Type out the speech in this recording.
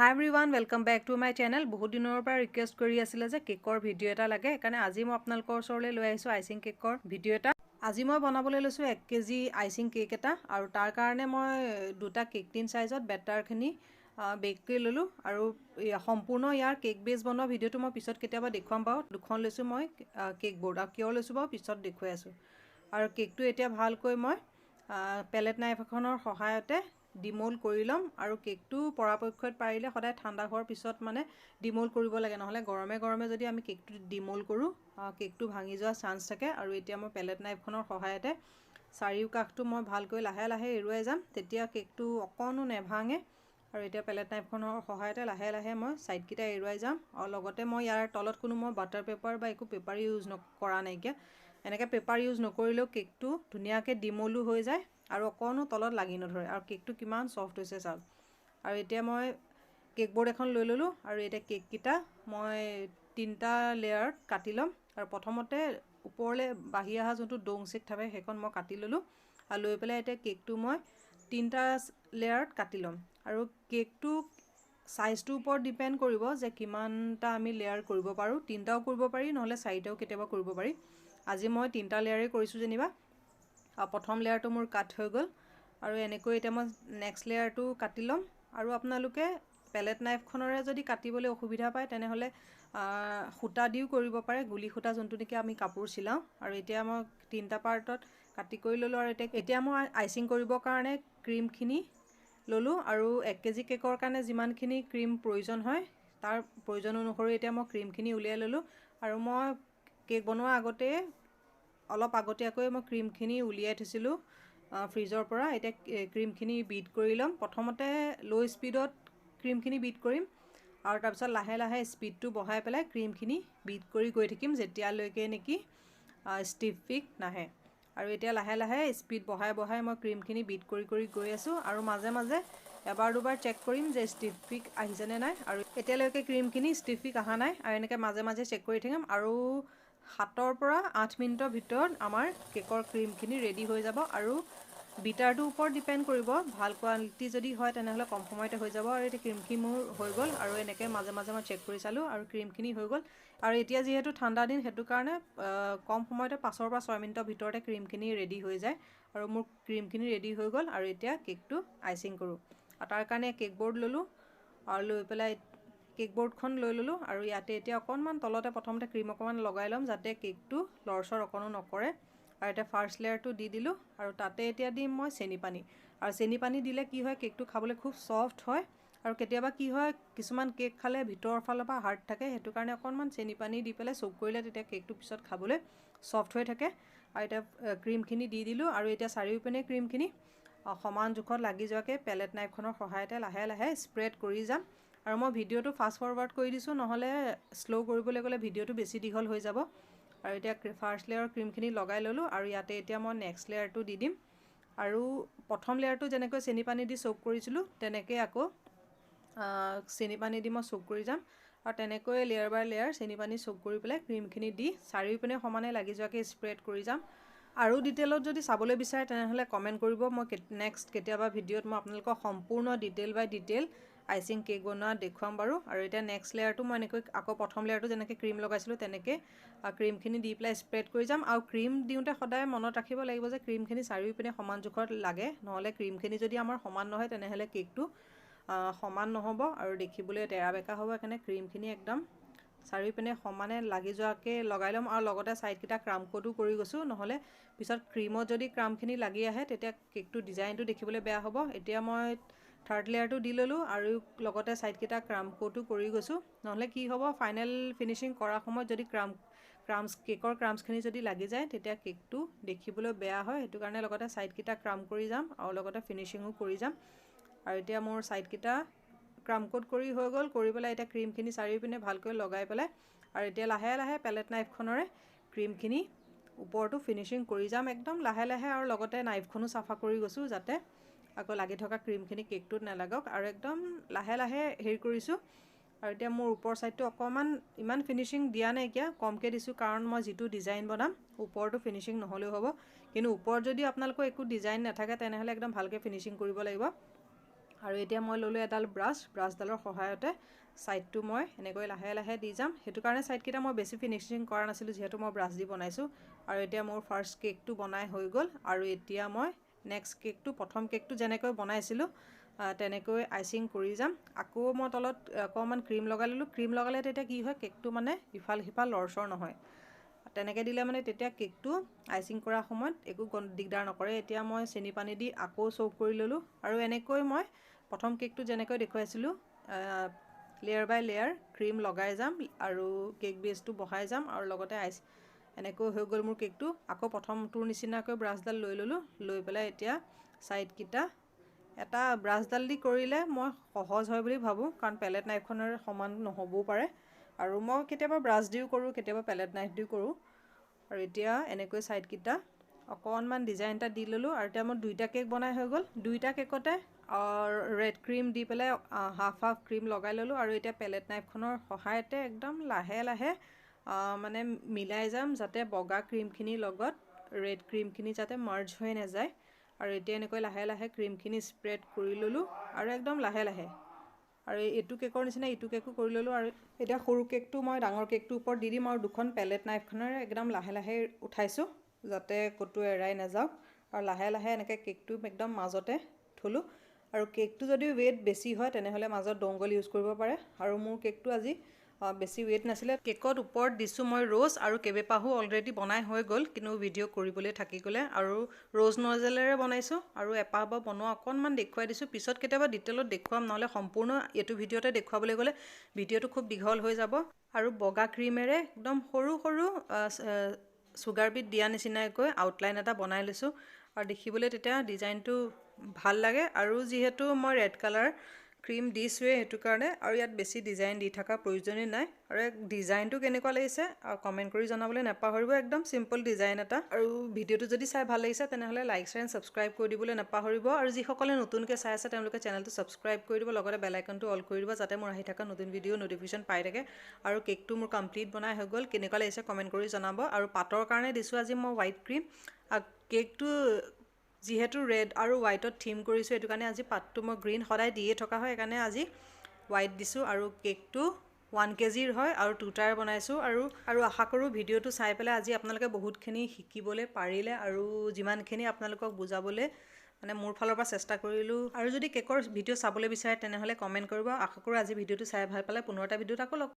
Hi everyone, welcome back to my channel. বহুত দিনৰ পৰা ৰিকুৱেষ্ট কৰি আছিল যে কেকৰ ভিডিও এটা লাগে, কাৰণে আজি মই আপোনালোকৰ ওচৰলৈ লৈ আহিছো আইচিং কেকৰ ভিডিও এটা। আজি মই বনাবলৈ লৈছো 1 কেজি আইচিং কেক এটা, আৰু তাৰ কাৰণে মই দুটা কেক টিন সাইজত বেটাৰখিনি বেক কৰি ললো, আৰু সম্পূৰ্ণ ইয়াৰ কেক বেস বনোৱা ভিডিওটো মই পিছত কেতিয়াবা দেখুৱাম বাৰু। দুখন লৈছো মই কেক বোৰ্ড, আৰু কিয় লৈছো বাৰু পিছত দেখুৱাই আছো। আৰু কেকটো এতিয়া ভালকৈ মই পেলেট নাইফ এখনৰ সহায়তে ডিমোল কৰি লম, আৰু কেকটো পৰাপক্ষত পাৰিলে সদায় ঠাণ্ডা হোৱাৰ পিছত মানে ডিমোল কৰিব লাগে, নহলে গৰমে গৰমে যদি আমি কেকটো ডিমোল কৰো কেকটো ভাঙি যোৱাৰ চান্স থাকে। আৰু এতিয়া মই পেলেট নাইফখনৰ সহায়তে চাৰিও কাষটো মই ভালকৈ লাহে লাহে এৰুৱাই যাম, তেতিয়া কেকটো অকণো নেভাঙে। আৰু এতিয়া পেলেট নাইফখনৰ সহায়তে লাহে লাহে মই সাইডকিটা এৰুৱাই যাম, আৰু লগতে মই ইয়াৰ তলত কোনো মই বাটাৰ পেপাৰ বা একো পেপাৰ ইউজ কৰা নাইকিয়া। এনেকৈ পেপাৰ ইউজ নকৰিলেও কেকটো ধুনীয়াকৈ ডিমোলো হৈ যায় আৰু অকণো তলত লাগি নধৰে, আৰু কেকটো কিমান সফট হৈছে চাওক। আৰু এতিয়া মই কেক বোৰ্ড এখন লৈ ললো, আৰু এতিয়া কেককিটা মই 3টা লেয়াৰত কাটি লম। আৰু প্ৰথমতে ওপৰলৈ বাঢ়ি অহা যোনটো ডোং চেক থাকে সেইখন মই কাটি ললো, আৰু লৈ পেলাই এতিয়া কেকটো মই 3টা লেয়াৰত কাটি লম। আৰু কেকটো সাইজটোৰ ওপৰত ডিপেন্ড কৰিব যে কিমানটা আমি লেয়াৰ কৰিব পাৰো। 3টাও কৰিব পাৰি, নহলে 4টাও কেতিয়াবা কৰিব পাৰি। আজি মই 3টা লেয়াৰে কৰিছো যেনিবা। প্ৰথম লেয়াৰটো মোৰ কাট হৈ গ'ল, আৰু এনেকৈ এতিয়া মই নেক্সট লেয়াৰটো কাটি ল'ম। আৰু আপোনালোকে পেলেট নাইফখনৰে যদি কাটিবলৈ অসুবিধা পায় তেনেহলে সূতা দিও কৰিব পাৰে, গুলি সূতা যোনটো নেকি আমি কাপোৰ চিলাও। আৰু এতিয়া মই 3টা পাৰ্টত কাটি কৰি ললো, আৰু এতিয়া মই আইচিং কৰিবৰ কাৰণে ক্ৰীমখিনি ললো, আৰু 1 কেজি কেকৰ কাৰণে যিমানখিনি ক্ৰীম প্ৰয়োজন হয় তাৰ প্ৰয়োজন অনুসৰি এতিয়া মই ক্ৰীমখিনি উলিয়াই ললো। আৰু মই কেক বনোৱাৰ আগতে অলপ আগতীয়াকৈ মই ক্ৰীমখিনি উলিয়াই থৈছিলোঁ ফ্ৰিজৰ পৰা। এতিয়া ক্ৰীমখিনি বিট কৰি ল'ম। প্ৰথমতে লো স্পীডত ক্ৰীমখিনি বিট কৰিম, আৰু তাৰপিছত লাহে লাহে স্পীডটো বঢ়াই পেলাই ক্ৰীমখিনি বিট কৰি গৈ থাকিম যেতিয়ালৈকে নেকি ষ্টিফিক নাহে। আৰু এতিয়া লাহে লাহে স্পীড বঢ়াই বঢ়াই মই ক্ৰীমখিনি বিট কৰি কৰি গৈ আছোঁ, আৰু মাজে মাজে এবাৰ দুবাৰ চেক কৰিম যে ষ্টিফিক আহিছেনে নাই। আৰু এতিয়ালৈকে ক্ৰীমখিনি ষ্টিফিক অহা নাই, আৰু এনেকৈ মাজে মাজে চেক কৰি থাকিম। আৰু 7 পৰা 8 মিনিটৰ ভিতৰত আমাৰ কেকৰ ক্ৰীমখিনি ৰেডি হৈ যাব। আৰু বিটাৰটোৰ ওপৰত ডিপেন্ড কৰিব, ভাল কোৱালিটি যদি হয় তেনেহলে কম সময়তে হৈ যাব। আৰু এতিয়া ক্ৰীমখিনি মোৰ হৈ গ'ল, আৰু এনেকৈ মাজে মাজে মই চেক কৰি চালোঁ, আৰু ক্ৰীমখিনি হৈ গ'ল। আৰু এতিয়া যিহেতু ঠাণ্ডা দিন সেইটো কাৰণে কম সময়তে 5 পৰা 6 মিনিটৰ ভিতৰতে ক্ৰীমখিনি ৰেডি হৈ যায়। আৰু মোৰ ক্ৰীমখিনি ৰেডি হৈ গ'ল, আৰু এতিয়া কেকটো আইচিং কৰোঁ। আৰু তাৰ কাৰণে কেক বোৰ্ড ললোঁ, আৰু লৈ পেলাই কেক বোৰ্ডখন লৈ ললোঁ, আৰু ইয়াতে এতিয়া অকণমান তলতে প্ৰথমতে ক্ৰীম অকণমান লগাই ল'ম যাতে কেকটো লৰচৰ অকণো নকৰে। আৰু এতিয়া ফাৰ্ষ্ট লেয়াৰটো দি দিলোঁ, আৰু তাতে এতিয়া দিম মই চেনি পানী। আৰু চেনি পানী দিলে কি হয়, কেকটো খাবলৈ খুব সফট হয়। আৰু কেতিয়াবা কি হয়, কিছুমান কেক খালে ভিতৰৰ ফালৰ পৰা হাৰ্ড থাকে, সেইটো কাৰণে অকণমান চেনি পানী দি পেলাই চক কৰিলে তেতিয়া কেকটো পিছত খাবলৈ সফট হৈ থাকে। আৰু এতিয়া ক্ৰীমখিনি দি দিলোঁ, আৰু এতিয়া চাৰিওপিনে ক্ৰীমখিনি সমান জোখত লাগি যোৱাকৈ পেলেট নাইফখনৰ সহায়তে লাহে লাহে স্প্ৰেড কৰি যাম। আৰু মই ভিডিওটো ফাষ্ট ফৰৱাৰ্ড কৰি দিছোঁ, নহ'লে শ্ল' কৰিবলৈ গ'লে ভিডিওটো বেছি দীঘল হৈ যাব। আৰু এতিয়া ফাৰ্ষ্ট লেয়াৰৰ ক্ৰীমখিনি লগাই ল'লোঁ, আৰু ইয়াতে এতিয়া মই নেক্সট লেয়াৰটো দি দিম। আৰু প্ৰথম লেয়াৰটো যেনেকৈ চেনি পানী দি চক কৰিছিলোঁ তেনেকৈ আকৌ চেনি পানী দি মই চক কৰি যাম। আৰু তেনেকৈ লেয়াৰ বাই লেয়াৰ চেনি পানী চক কৰি পেলাই ক্ৰীমখিনি দি চাৰিওপিনে সমানে লাগি যোৱাকৈ স্প্ৰেড কৰি যাম। আৰু ডিটেইলত যদি চাবলৈ বিচাৰে তেনেহ'লে কমেণ্ট কৰিব, মই নেক্সট কেতিয়াবা ভিডিঅ'ত মই আপোনালোকক সম্পূৰ্ণ ডিটেইল বাই ডিটেইল আইচিং কেক বনোৱা দেখুৱাম বাৰু। আৰু এতিয়া নেক্সট লেয়াৰটো মই এনেকৈ আকৌ প্ৰথম লেয়াৰটো যেনেকৈ ক্ৰীম লগাইছিলোঁ তেনেকৈ ক্ৰীমখিনি দি পেলাই স্প্ৰেড কৰি যাম। আৰু ক্ৰীম দিওঁতে সদায় মনত ৰাখিব লাগিব যে ক্ৰীমখিনি চাৰিওপিনে সমান জোখত লাগে, নহ'লে ক্ৰীমখিনি যদি আমাৰ সমান নহয় তেনেহ'লে কেকটো সমান নহ'ব আৰু দেখিবলৈ তেৰা বেকা হ'ব। সেইকাৰণে ক্ৰীমখিনি একদম চাৰিওপিনে সমানে লাগি যোৱাকৈ লগাই ল'ম। আৰু লগতে ছাইডকেইটা ক্ৰাম কোটো কৰি গৈছোঁ, নহ'লে পিছত ক্ৰীমত যদি ক্ৰামখিনি লাগি আহে তেতিয়া কেকটো ডিজাইনটো দেখিবলৈ বেয়া হ'ব। এতিয়া মই থাৰ্ড লেয়াৰটো দি ল'লোঁ, আৰু লগতে ছাইডকেইটা ক্ৰাম কোটো কৰি গৈছোঁ, নহ'লে কি হ'ব ফাইনেল ফিনিচিং কৰাৰ সময়ত যদি কেকৰ ক্ৰামছখিনি যদি লাগি যায় তেতিয়া কেকটো দেখিবলৈ বেয়া হয়। সেইটো কাৰণে লগতে ছাইডকেইটা ক্ৰাম কৰি যাম, আৰু লগতে ফিনিচিঙো কৰি যাম। আৰু এতিয়া মোৰ ছাইডকেইটা ক্ৰাম কোট কৰি হৈ গ'ল, কৰি পেলাই এতিয়া ক্ৰীমখিনি চাৰিওপিনে ভালকৈ লগাই পেলাই, আৰু এতিয়া লাহে লাহে পেলেট নাইফখনৰে ক্ৰীমখিনি ওপৰতো ফিনিচিং কৰি যাম একদম লাহে লাহে। আৰু লগতে নাইফখনো চাফা কৰি গৈছোঁ যাতে আকৌ লাগি থকা ক্ৰীমখিনি কেকটোত নালাগক, আৰু একদম লাহে লাহে হেৰি কৰিছোঁ। আৰু এতিয়া মোৰ ওপৰ ছাইডটো অকণমান ইমান ফিনিচিং দিয়া নাইকিয়া, কমকৈ দিছোঁ, কাৰণ মই যিটো ডিজাইন বনাম ওপৰতো ফিনিচিং নহ'লেও হ'ব। কিন্তু ওপৰত যদি আপোনালোকৰ একো ডিজাইন নাথাকে তেনেহ'লে একদম ভালকৈ ফিনিচিং কৰিব লাগিব। আৰু এতিয়া মই ল'লোঁ এডাল ব্ৰাছডালৰ সহায়তে সাইডটো মই এনেকৈ লাহে লাহে দি যাম হেতু কাৰণে সাইডকেইটা মই বেছি ফিনিশিং কৰা নাছিলোঁ যেহেতু মই ব্ৰাছ দি বনাইছোঁ আৰু এতিয়া মোৰ ফাৰ্ষ্ট কেকটো বনাই হৈ গ'ল আৰু এতিয়া মই নেক্সট কেকটো প্ৰথম কেকটো যেনেকৈ বনাইছিলোঁ তেনেকৈ আইচিং কৰি যাম আকৌ মই তলত অকণমান ক্ৰীম লগাই ল'লোঁ ক্ৰীম লগালে তেতিয়া কি হয় কেকটো মানে ইফাল সিফাল লৰচৰ নহয় তেনেকৈ দিলে মানে তেতিয়া কেকটো আইচিং কৰাৰ সময়ত একো দিগদাৰ নকৰে এতিয়া মই চেনি পানী দি আকৌ চ'ক কৰি ল'লোঁ আৰু এনেকৈ মই প্ৰথম কেকটো যেনেকৈ দেখুৱাইছিলোঁ লেয়াৰ বাই লেয়াৰ ক্ৰীম লগাই যাম আৰু কেক বেছটো বহাই যাম আৰু লগতে এনেকৈ হৈ গ'ল মোৰ কেকটো আকৌ প্ৰথমটোৰ নিচিনাকৈ ব্ৰাছডাল লৈ ল'লোঁ লৈ পেলাই এতিয়া সাইডকেইটা এটা ব্ৰাছডাল দি কৰিলে মই সহজ হয় বুলি ভাবোঁ কাৰণ পেলেট নাইফখনৰ সমান নহ'বও পাৰে আৰু মই কেতিয়াবা ব্ৰাছ দিও কৰোঁ কেতিয়াবা পেলেট নাইফ দিও কৰোঁ আৰু এতিয়া এনেকৈ সাইডকেইটা অকণমান ডিজাইন এটা দি ল'লোঁ আৰু এতিয়া মোৰ দুইটা কেক বনাই হৈ গ'ল দুইটা কেকতে ৰেড ক্ৰীম দি পেলাই হাফ ক্ৰীম লগাই ল'লোঁ আৰু এতিয়া পেলেট নাইফখনৰ সহায়তে একদম লাহে লাহে মানে মিলাই যাম যাতে বগা ক্ৰীমখিনিৰ লগত ৰেড ক্ৰীমখিনি যাতে মাৰ্জ হৈ নাযায় আৰু এতিয়া এনেকৈ লাহে লাহে ক্ৰীমখিনি স্প্ৰেড কৰি ল'লোঁ আৰু একদম লাহে লাহে আৰু এইটো কেকৰ নিচিনা ইটো কেকো কৰি ল'লোঁ আৰু এতিয়া সৰু কেকটো মই ডাঙৰ কেকটোৰ ওপৰত দি দিম আৰু দুখন পেলেট নাইফখনেৰে একদম লাহে লাহে উঠাইছোঁ যাতে ক'তো এৰাই নাযাওক আৰু লাহে লাহে এনেকৈ কেকটো একদম মাজতে থলোঁ আৰু কেকটো যদি ৱেট বেছি হয় তেনেহ'লে মাজত ডংগল ইউজ কৰিব পাৰে আৰু মোৰ কেকটো আজি বেছি ৱেট নাছিলে কেকত ওপৰত দিছোঁ মই ৰ'জ আৰু কেবেপাহো অলৰেডি বনাই হৈ গ'ল কিন্তু ভিডিঅ' কৰিবলৈ থাকি গ'লে আৰু ৰ'জ নজেলেৰে বনাইছোঁ আৰু এপাহ বা বনোৱা অকণমান দেখুৱাই দিছোঁ পিছত কেতিয়াবা ডিটেইলত দেখুৱাম নহ'লে সম্পূৰ্ণ এইটো ভিডিঅ'তে দেখুৱাবলৈ গ'লে ভিডিঅ'টো খুব দীঘল হৈ যাব আৰু বগা ক্ৰীমেৰে একদম সৰু সৰু চুগাৰ বিট দিয়া নিচিনাকৈ আউটলাইন এটা বনাই লৈছোঁ আৰু দেখিবলৈ তেতিয়া ডিজাইনটো ভাল লাগে আৰু যিহেতু মই ৰেড কালাৰ ক্ৰীম দিছোঁৱে সেইটো কাৰণে আৰু ইয়াত বেছি ডিজাইন দি থকা প্ৰয়োজনেই নাই আৰু ডিজাইনটো কেনেকুৱা লাগিছে আৰু কমেণ্ট কৰি জনাবলৈ নাপাহৰিব একদম চিম্পল ডিজাইন এটা আৰু ভিডিঅ'টো যদি চাই ভাল লাগিছে তেনেহ'লে লাইক শ্বেয়াৰ এণ্ড ছাবস্ক্ৰাইব কৰি দিবলৈ নাপাহৰিব আৰু যিসকলে নতুনকৈ চাই আছে তেওঁলোকে চেনেলটো ছাবস্ক্ৰাইব কৰি দিব লগতে বেল আইকনটো অল কৰি দিব যাতে মোৰ আহি থকা নতুন ভিডিঅ' ন'টিফিকেশ্যন পাই থাকে আৰু কেকটো মোৰ কমপ্লিট বনাই হৈ গ'ল কেনেকুৱা লাগিছে কমেণ্ট কৰি জনাব আৰু পাতৰ কাৰণে দিছোঁ আজি মই হোৱাইট ক্ৰীম কেকটো যিহেতু ৰেড আৰু হোৱাইটত থিম কৰিছোঁ সেইটো কাৰণে আজি পাতটো মই গ্ৰীণ সদায় দিয়ে থকা হয় সেইকাৰণে আজি হোৱাইট দিছোঁ আৰু কেকটো 1 kgৰ হয় আৰু 2 টায়াৰ বনাইছোঁ আৰু আশা কৰোঁ ভিডিঅ'টো চাই পেলাই আজি আপোনালোকে বহুতখিনি শিকিবলৈ পাৰিলে আৰু যিমানখিনি আপোনালোকক বুজাবলৈ মানে মোৰ ফালৰ পৰা চেষ্টা কৰিলোঁ আৰু যদি কেকৰ ভিডিঅ' চাবলৈ বিচাৰে তেনেহ'লে কমেণ্ট কৰিব আশা কৰোঁ আজি ভিডিঅ'টো চাই ভাল পালে পুনৰ এটা ভিডিঅ'ত আকৌ লগ